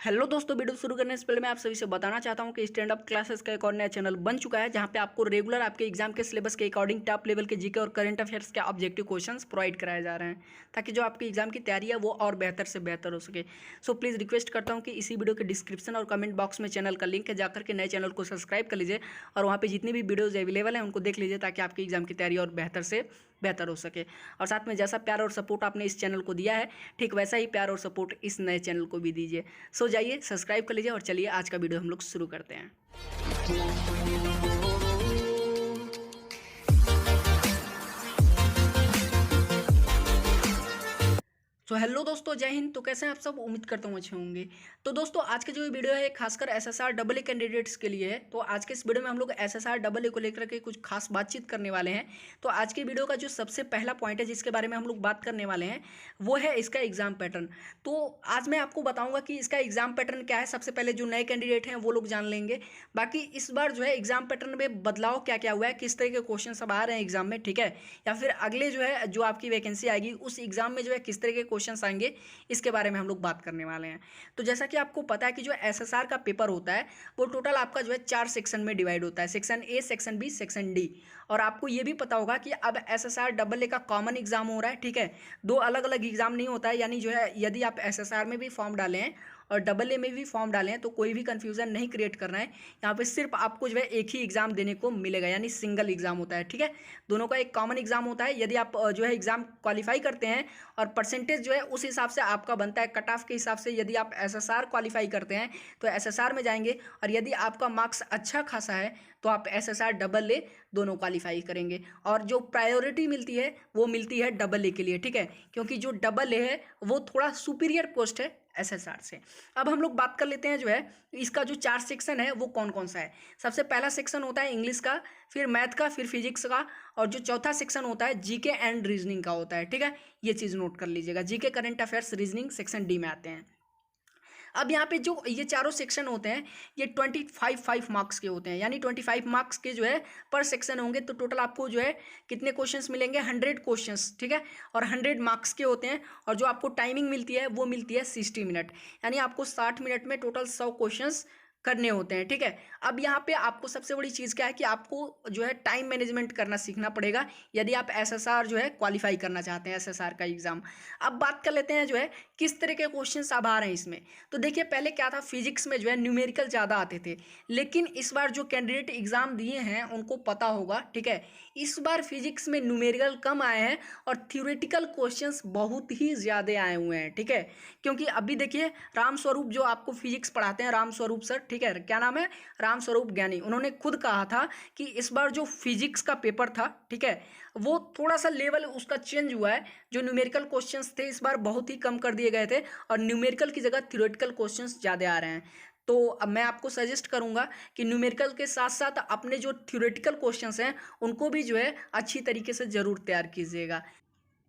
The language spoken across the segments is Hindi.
हेलो दोस्तों, वीडियो शुरू करने से पहले मैं आप सभी से बताना चाहता हूं कि स्टैंड अप क्लासेस का एक और नया चैनल बन चुका है जहां पे आपको रेगुलर आपके एग्जाम के सिलेबस के अकॉर्डिंग टॉप लेवल के जीके और करंट अफेयर्स के ऑब्जेक्टिव क्वेश्चंस प्रोवाइड कराए जा रहे हैं ताकि जो आपकी एग्जाम की तैयारी है वो और बेहतर से बेहतर हो सके। सो प्लीज़ रिक्वेस्ट करता हूँ कि इसी वीडियो के डिस्क्रिप्शन और कमेंट बॉक्स में चैनल का लिंक है, जाकर के नए चैनल को सब्सक्राइब कर लीजिए और वहाँ पर जितनी भी वीडियोज़ अवेलेबल हैं उनको देख लीजिए ताकि आपकी एग्जाम की तैयारी और बेहतर से बेहतर हो सके। और साथ में जैसा प्यार और सपोर्ट आपने इस चैनल को दिया है, ठीक वैसा ही प्यार और सपोर्ट इस नए चैनल को भी दीजिए। सो जाइए सब्सक्राइब कर लीजिए और चलिए आज का वीडियो हम लोग शुरू करते हैं। तो हेलो दोस्तों, जय हिंद। तो कैसे हैं आप सब? उम्मीद करता हूँ अच्छे होंगे। तो दोस्तों आज की जो वीडियो है खासकर एसएसआर डबल ए कैंडिडेट्स के लिए है। तो आज के इस वीडियो में हम लोग एसएसआर डबल ए को लेकर के कुछ खास बातचीत करने वाले हैं। तो आज की वीडियो का जो सबसे पहला पॉइंट है जिसके बारे में हम लोग बात करने वाले हैं वो है इसका एग्जाम पैटर्न। तो आज मैं आपको बताऊँगा कि इसका एग्जाम पैटर्न क्या है। सबसे पहले जो नए कैंडिडेट हैं वो लोग जान लेंगे। बाकी इस बार जो है एग्जाम पैटर्न में बदलाव क्या क्या हुआ है, किस तरह के क्वेश्चन सब आ रहे हैं एग्जाम में, ठीक है, या फिर अगले जो है जो आपकी वैकेंसी आएगी उस एग्जाम में जो है किस तरह के क्वेश्चन आएंगे, इसके बारे में हम लोग बात करने वाले हैं। तो जैसा कि आपको पता है कि जो एसएसआर का पेपर होता है वो टोटल आपका जो है 4 सेक्शन में डिवाइड होता है, section A, section B, section D. और आपको ये भी पता होगा कि अब एसएसआर डबल ए का कॉमन एग्जाम हो रहा है, ठीक है, दो अलग अलग एग्जाम नहीं होता है। यानी जो है यदि आप एसएसआर में भी फॉर्म डालें हैं और डबल ए में भी फॉर्म डालें हैं तो कोई भी कंफ्यूजन नहीं क्रिएट करना है। यहाँ पे सिर्फ आपको जो है एक ही एग्जाम देने को मिलेगा, यानी सिंगल एग्जाम होता है, ठीक है। दोनों का एक कॉमन एग्जाम होता है। यदि आप जो है एग्जाम क्वालिफाई करते हैं और परसेंटेज जो है उस हिसाब से आपका बनता है, कट ऑफ के हिसाब से। यदि आप एसएसआर क्वालिफाई करते हैं तो एसएसआर में जाएंगे और यदि आपका मार्क्स अच्छा खासा है तो आप एसएसआर डबल ए दोनों क्वालिफाई करेंगे। और जो प्रायोरिटी मिलती है वो मिलती है डबल ए के लिए, ठीक है, क्योंकि जो डबल ए है वो थोड़ा सुपीरियर पोस्ट है एसएसआर से। अब हम लोग बात कर लेते हैं जो है इसका जो 4 सेक्शन है वो कौन कौन सा है। सबसे पहला सेक्शन होता है इंग्लिश का, फिर मैथ का, फिर फिजिक्स का, और जो चौथा सेक्शन होता है जीके एंड रीजनिंग का होता है, ठीक है। ये चीज़ नोट कर लीजिएगा। GK, current affairs, reasoning section D में आते हैं। अब यहाँ पे जो ये चारों सेक्शन होते हैं ये 25 मार्क्स के होते हैं, यानी 25 मार्क्स के जो है पर सेक्शन होंगे। तो टोटल आपको जो है कितने क्वेश्चंस मिलेंगे? 100 क्वेश्चंस, ठीक है, और 100 मार्क्स के होते हैं। और जो आपको टाइमिंग मिलती है वो मिलती है 60 मिनट, यानी आपको 60 मिनट में टोटल 100 क्वेश्चंस करने होते हैं, ठीक है। अब यहाँ पे आपको सबसे बड़ी चीज़ क्या है कि आपको जो है टाइम मैनेजमेंट करना सीखना पड़ेगा यदि आप एसएसआर जो है क्वालिफाई करना चाहते हैं, एसएसआर का एग्जाम। अब बात कर लेते हैं जो है किस तरह के क्वेश्चंस अब आ रहे हैं इसमें। तो देखिए पहले क्या था, फिजिक्स में जो है न्यूमेरिकल ज़्यादा आते थे, लेकिन इस बार जो कैंडिडेट एग्जाम दिए हैं उनको पता होगा, ठीक है, इस बार फिजिक्स में न्यूमेरिकल कम आए हैं और थ्योरेटिकल क्वेश्चंस बहुत ही ज़्यादा आए हुए हैं, ठीक है। क्योंकि अभी देखिए राम स्वरूप जो आपको फिजिक्स पढ़ाते हैं, राम स्वरूप सर, ठीक है, क्या नाम है, राम स्वरूप ज्ञानी, उन्होंने खुद कहा था कि इस बार जो फिजिक्स का पेपर था, ठीक है, वो थोड़ा सा लेवल उसका चेंज हुआ है। जो न्यूमेरिकल क्वेश्चंस थे इस बार बहुत ही कम कर दिए गए थे और न्यूमेरिकल की जगह थ्योरेटिकल क्वेश्चंस ज़्यादा आ रहे हैं। तो अब मैं आपको सजेस्ट करूंगा कि न्यूमेरिकल के साथ साथ अपने जो थ्योरेटिकल क्वेश्चंस हैं उनको भी जो है अच्छी तरीके से ज़रूर तैयार कीजिएगा।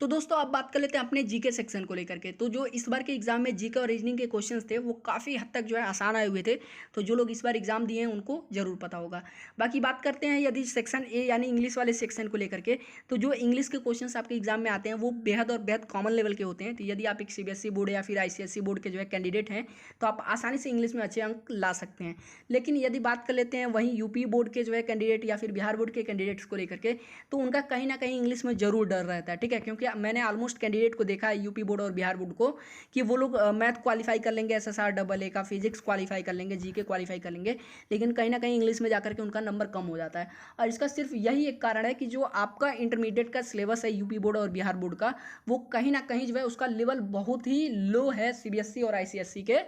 तो दोस्तों अब बात कर लेते हैं अपने जीके सेक्शन को लेकर के। तो जो इस बार के एग्जाम में जीके और रीजनिंग के क्वेश्चंस थे वो काफ़ी हद तक जो है आसान आए हुए थे। तो जो लोग इस बार एग्जाम दिए हैं उनको जरूर पता होगा। बाकी बात करते हैं यदि सेक्शन ए यानी इंग्लिश वाले सेक्शन को लेकर के, तो जो इंग्लिश के क्वेश्चंस आपके एग्जाम में आते हैं वो बेहद और बेहद कॉमन लेवल के होते हैं। तो यदि आप एक सीबीएसई बोर्ड या फिर आईसीएसई बोर्ड के जो है कैंडिडेट हैं तो आप आसानी से इंग्लिश में अच्छे अंक ला सकते हैं। लेकिन यदि बात कर लेते हैं वहीं यूपी बोर्ड के जो है कैंडिडेट या फिर बिहार बोर्ड के कैंडिडेट्स को लेकर के, तो उनका कहीं ना कहीं इंग्लिश में जरूर डर रहता है, ठीक है। क्योंकि मैंने ऑलमोस्ट कैंडिडेट को देखा है यूपी बोर्ड और बिहार बोर्ड को कि वो लोग मैथ क्वालिफाई कर लेंगे, एसएसआर डबल ए का, फिजिक्स क्वालिफाई कर लेंगे, जीके क्वालिफाई कर लेंगे, लेकिन कहीं ना कहीं इंग्लिश में जाकर के उनका नंबर कम हो जाता है। और इसका सिर्फ यही एक कारण है कि जो आपका इंटरमीडिएट का सिलेबस है यूपी बोर्ड और बिहार बोर्ड का, वो कहीं ना कहीं जो है उसका लेवल बहुत ही लो है सीबीएसई और आईसीएसई के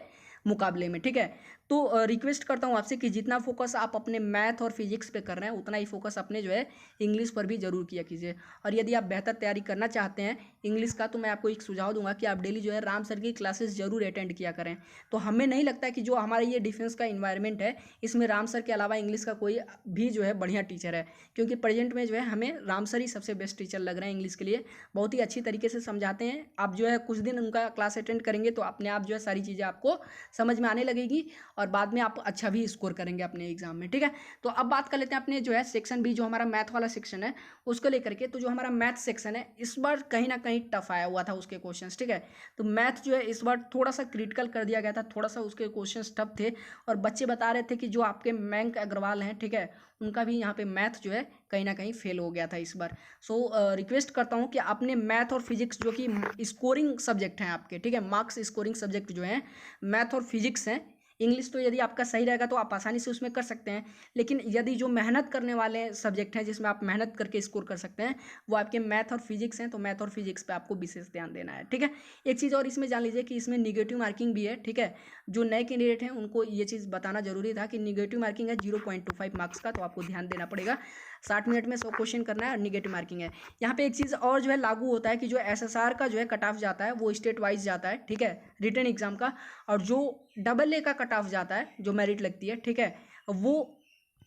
मुकाबले में, ठीक है। तो रिक्वेस्ट करता हूँ आपसे कि जितना फोकस आप अपने मैथ और फिजिक्स पे कर रहे हैं उतना ही फोकस अपने जो है इंग्लिश पर भी जरूर किया कीजिए। और यदि आप बेहतर तैयारी करना चाहते हैं इंग्लिश का तो मैं आपको एक सुझाव दूंगा कि आप डेली जो है राम सर की क्लासेस जरूर अटेंड किया करें। तो हमें नहीं लगता कि जो हमारा ये डिफेंस का इन्वायरमेंट है इसमें राम सर के अलावा इंग्लिश का कोई भी जो है बढ़िया टीचर है, क्योंकि प्रेजेंट में जो है हमें राम सर ही सबसे बेस्ट टीचर लग रहे हैं इंग्लिश के लिए। बहुत ही अच्छी तरीके से समझाते हैं। आप जो है कुछ दिन उनका क्लास अटेंड करेंगे तो अपने आप जो है सारी चीज़ें आपको समझ में आने लगेगी और बाद में आप अच्छा भी स्कोर करेंगे अपने एग्जाम में, ठीक है। तो अब बात कर लेते हैं अपने जो है सेक्शन बी, जो हमारा मैथ वाला सेक्शन है उसको लेकर के। तो जो हमारा मैथ सेक्शन है इस बार कहीं ना कहीं टफ आया हुआ था उसके क्वेश्चंस, ठीक है। तो मैथ जो है इस बार थोड़ा सा क्रिटिकल कर दिया गया था, थोड़ा सा उसके क्वेश्चंस टफ थे। और बच्चे बता रहे थे कि जो आपके मयंक अग्रवाल हैं, ठीक है, उनका भी यहाँ पे मैथ जो है कहीं ना कहीं फेल हो गया था इस बार। सो रिक्वेस्ट करता हूँ कि आपने मैथ और फिजिक्स जो कि स्कोरिंग सब्जेक्ट हैं आपके, ठीक है, मार्क्स स्कोरिंग सब्जेक्ट जो हैं मैथ और फिजिक्स हैं। इंग्लिश तो यदि आपका सही रहेगा तो आप आसानी से उसमें कर सकते हैं, लेकिन यदि जो मेहनत करने वाले सब्जेक्ट हैं जिसमें आप मेहनत करके स्कोर कर सकते हैं वो आपके मैथ और फिजिक्स हैं। तो मैथ और फिजिक्स पे आपको विशेष ध्यान देना है, ठीक है। एक चीज़ और इसमें जान लीजिए कि इसमें निगेटिव मार्किंग भी है, ठीक है। जो नए कैंडिडेट हैं उनको ये चीज़ बताना जरूरी था कि निगेटिव मार्किंग है 0.25 मार्क्स का, तो आपको ध्यान देना पड़ेगा। 60 मिनट में 100 क्वेश्चन करना है और निगेटिव मार्किंग है। यहाँ पे एक चीज़ और जो है लागू होता है कि जो एसएसआर का जो है कट ऑफ जाता है वो स्टेट वाइज जाता है, ठीक है, रिटन एग्जाम का। और जो डबल ए का कट ऑफ जाता है, जो मेरिट लगती है, ठीक है, वो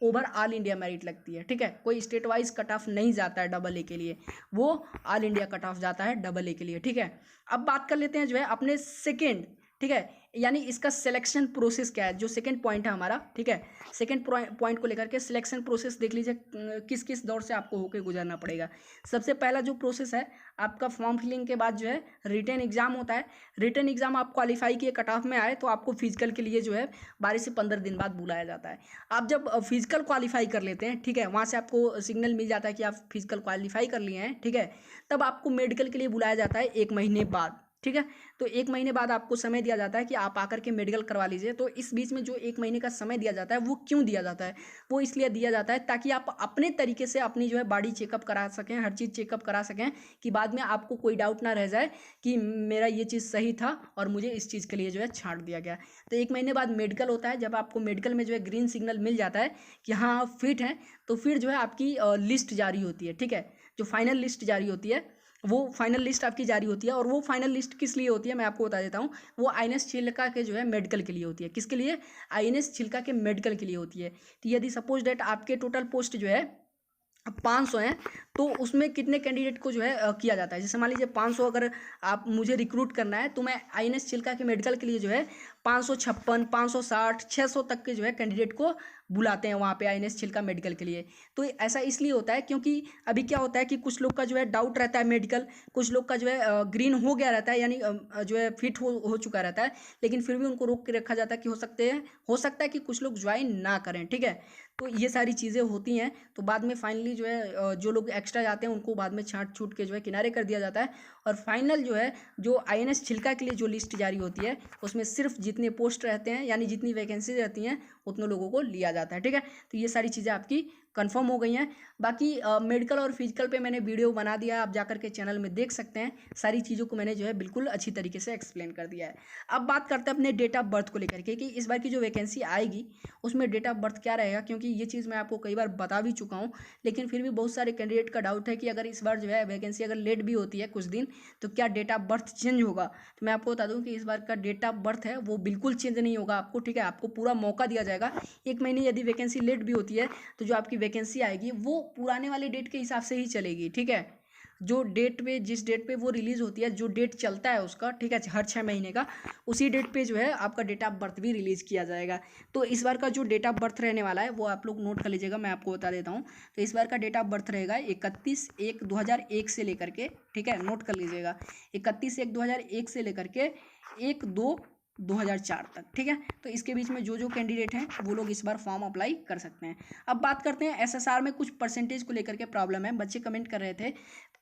ओवर ऑल इंडिया मेरिट लगती है, ठीक है। कोई स्टेट वाइज कट ऑफ नहीं जाता है डबल ए के लिए, वो ऑल इंडिया कट ऑफ जाता है डबल ए के लिए, ठीक है। अब बात कर लेते हैं जो है अपने सेकेंड, ठीक है, यानी इसका सिलेक्शन प्रोसेस क्या है, जो सेकंड पॉइंट है हमारा, ठीक है। सेकंड पॉइंट को लेकर के सिलेक्शन प्रोसेस देख लीजिए किस किस दौर से आपको होकर गुजरना पड़ेगा। सबसे पहला जो प्रोसेस है आपका फॉर्म फिलिंग के बाद जो है रिटन एग्जाम होता है। रिटन एग्जाम आप क्वालिफाई किए कट ऑफ में आए तो आपको फिजिकल के लिए जो है 12 से 15 दिन बाद बुलाया जाता है। आप जब फिजिकल क्वालिफाई कर लेते हैं, ठीक है, वहाँ से आपको सिग्नल मिल जाता है कि आप फिजिकल क्वालिफाई कर लिए हैं, ठीक है, तब आपको मेडिकल के लिए बुलाया जाता है 1 महीने बाद, ठीक है। तो 1 महीने बाद आपको समय दिया जाता है कि आप आकर के मेडिकल करवा लीजिए। तो इस बीच में जो 1 महीने का समय दिया जाता है वो क्यों दिया जाता है, वो इसलिए दिया जाता है ताकि आप अपने तरीके से अपनी जो है बॉडी चेकअप करा सकें, हर चीज़ चेकअप करा सकें, कि बाद में आपको कोई डाउट ना रह जाए कि मेरा ये चीज़ सही था और मुझे इस चीज़ के लिए जो है छांट दिया गया। तो 1 महीने बाद मेडिकल होता है। जब आपको मेडिकल में जो है ग्रीन सिग्नल मिल जाता है कि हाँ आप फिट हैं, तो फिर जो है आपकी लिस्ट जारी होती है, ठीक है। जो फाइनल लिस्ट जारी होती है वो फाइनल लिस्ट आपकी जारी होती है। और वो फाइनल लिस्ट किस लिए होती है मैं आपको बता देता हूँ। वो आईएनएस छिलका के जो है मेडिकल के लिए होती है। किसके लिए? आईएनएस छिलका के मेडिकल के लिए होती है। तो यदि सपोज डेट आपके टोटल पोस्ट जो है 500 हैं, तो उसमें कितने कैंडिडेट को जो है किया जाता है। जैसे मान लीजिए 500 अगर आप मुझे रिक्रूट करना है तो मैं आईएनएस छिलका के मेडिकल के लिए जो है 556, 560, 600 तक के जो है कैंडिडेट को बुलाते हैं वहाँ पे आईएनएस छिलका मेडिकल के लिए। तो ऐसा इसलिए होता है क्योंकि अभी क्या होता है कि कुछ लोग का जो है डाउट रहता है मेडिकल, कुछ लोग का जो है ग्रीन हो गया रहता है, यानी जो है फिट हो चुका रहता है, लेकिन फिर भी उनको रोक के रखा जाता है कि हो सकता है कि कुछ लोग ज्वाइन ना करें, ठीक है। तो ये सारी चीज़ें होती हैं। तो बाद में फाइनली जो है जो लोग एक्स्ट्रा जाते हैं उनको बाद में छांट छूट के जो है किनारे कर दिया जाता है। और फाइनल जो है जो आईएनएस छिलका के लिए जो लिस्ट जारी होती है उसमें सिर्फ जितने पोस्ट रहते हैं यानी जितनी वैकेंसी रहती हैं उतने लोगों को लिया जाता है, ठीक है। तो ये सारी चीज़ें आपकी कंफर्म हो गई हैं। बाकी मेडिकल और फिजिकल पे मैंने वीडियो बना दिया है, आप जाकर के चैनल में देख सकते हैं। सारी चीज़ों को मैंने जो है बिल्कुल अच्छी तरीके से एक्सप्लेन कर दिया है। अब बात करते हैं अपने डेट ऑफ बर्थ को लेकर के कि इस बार की जो वैकेंसी आएगी उसमें डेट ऑफ बर्थ क्या रहेगा, क्योंकि ये चीज़ मैं आपको कई बार बता भी चुका हूँ, लेकिन फिर भी बहुत सारे कैंडिडेट का डाउट है कि अगर इस बार जो है वैकेंसी अगर लेट भी होती है कुछ दिन तो क्या डेट ऑफ बर्थ चेंज होगा। तो मैं आपको बता दूं कि इस बार का डेट ऑफ बर्थ है वो बिल्कुल चेंज नहीं होगा आपको, ठीक है। आपको पूरा मौका दिया जाएगा। 1 महीने यदि वैकेंसी लेट भी होती है तो जो आपकी वैकेंसी आएगी वो पुराने वाले डेट के हिसाब से ही चलेगी, ठीक है। जो डेट पे जिस डेट पे वो रिलीज़ होती है, जो डेट चलता है उसका, ठीक है, हर 6 महीने का, उसी डेट पे जो है आपका डेट ऑफ बर्थ भी रिलीज़ किया जाएगा। तो इस बार का जो डेट ऑफ बर्थ रहने वाला है वो आप लोग नोट कर लीजिएगा, मैं आपको बता देता हूँ। तो इस बार का डेट ऑफ बर्थ रहेगा 31/1/2001 से लेकर के, ठीक है, नोट कर लीजिएगा, 31/1/2001 से लेकर के 1/2/2004 तक, ठीक है। तो इसके बीच में जो जो कैंडिडेट हैं वो लोग इस बार फॉर्म अप्लाई कर सकते हैं। अब बात करते हैं एसएसआर में कुछ परसेंटेज को लेकर के प्रॉब्लम है। बच्चे कमेंट कर रहे थे,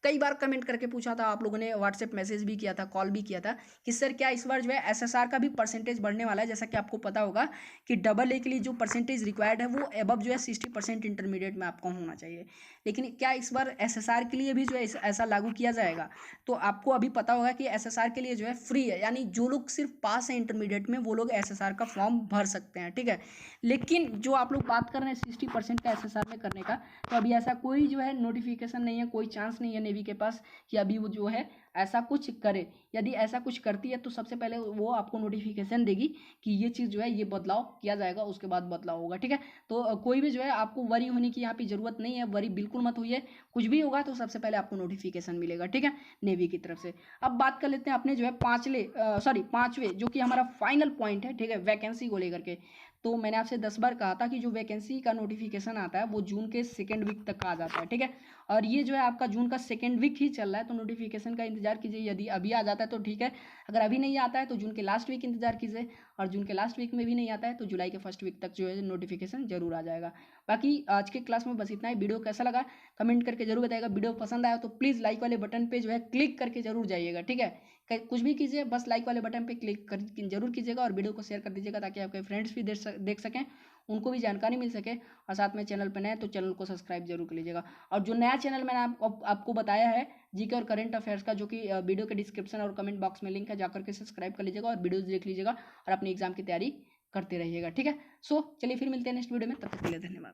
कई बार कमेंट करके पूछा था, आप लोगों ने व्हाट्सएप मैसेज भी किया था, कॉल भी किया था कि सर क्या इस बार जो है एसएसआर का भी परसेंटेज बढ़ने वाला है। जैसा कि आपको पता होगा कि डबल ए के लिए जो परसेंटेज रिक्वायर्ड है वो अबव जो है 60% इंटरमीडिएट में आपको होना चाहिए। लेकिन क्या इस बार एसएसआर के लिए भी जो है ऐसा लागू किया जाएगा? तो आपको अभी पता होगा कि एसएसआर के लिए जो है फ्री है, यानी जो लोग सिर्फ पास है इंटरमीडिएट में वो लोग एसएसआर का फॉर्म भर सकते हैं, ठीक है। लेकिन जो आप लोग बात कर रहे हैं 60% का एसएसआर में करने का, तो अभी ऐसा कोई जो है नोटिफिकेशन नहीं है, कोई चांस नहीं है नेवी के पास कि अभी वो जो है ऐसा कुछ करे, यदि ऐसा कुछ करती है तो सबसे पहले वो आपको नोटिफिकेशन देगी कि ये चीज़ जो है ये बदलाव किया जाएगा, उसके बाद बदलाव होगा। ठीक है, तो कोई भी जो है आपको वरी होने की यहाँ पे ज़रूरत नहीं है, वरी बिल्कुल मत होइए। कुछ भी होगा तो सबसे पहले आपको नोटिफिकेशन मिलेगा। ठीक है, नेवी की तरफ से। अब बात कर लेते हैं अपने जो है पाँचवें जो कि हमारा फाइनल पॉइंट है। ठीक है, वैकेंसी को लेकर के। तो मैंने आपसे 10 बार कहा था कि जो वैकेंसी का नोटिफिकेशन आता है वो जून के सेकेंड वीक तक का आ जाता है। ठीक है, और ये जो है आपका जून का सेकेंड वीक ही चल रहा है, तो नोटिफिकेशन का इंतजार कीजिए। यदि अभी आ जाता है तो ठीक है, अगर अभी नहीं आता है तो जून के लास्ट वीक इंतजार कीजिए, और जून के लास्ट वीक में भी नहीं आता है तो जुलाई के फर्स्ट वीक तक जो है नोटिफिकेशन जरूर आ जाएगा। बाकी आज के क्लास में बस इतना ही। वीडियो कैसा लगा कमेंट करके जरूर बताइएगा। वीडियो पसंद आया तो प्लीज़ लाइक वाले बटन पे जो है क्लिक करके जरूर जाइएगा। ठीक है, कुछ भी कीजिए, बस लाइक वाले बटन पे क्लिक कर जरूर कीजिएगा, और वीडियो को शेयर कर दीजिएगा ताकि आपके फ्रेंड्स भी देख सकें, उनको भी जानकारी मिल सके। और साथ में चैनल पर नए तो चैनल को सब्सक्राइब जरूर कर लीजिएगा। और जो नया चैनल मैंने आपको बताया है जीके और करंट अफेयर्स का, जो कि वीडियो के डिस्क्रिप्शन और कमेंट बॉक्स में लिंक है, जाकर के सब्सक्राइब कर लीजिएगा और वीडियोज देख लीजिएगा और अपनी एग्जाम की तैयारी करते रहिएगा। ठीक है, सो चलिए फिर मिलते हैं नेक्स्ट वीडियो में, तब तक के लिए धन्यवाद।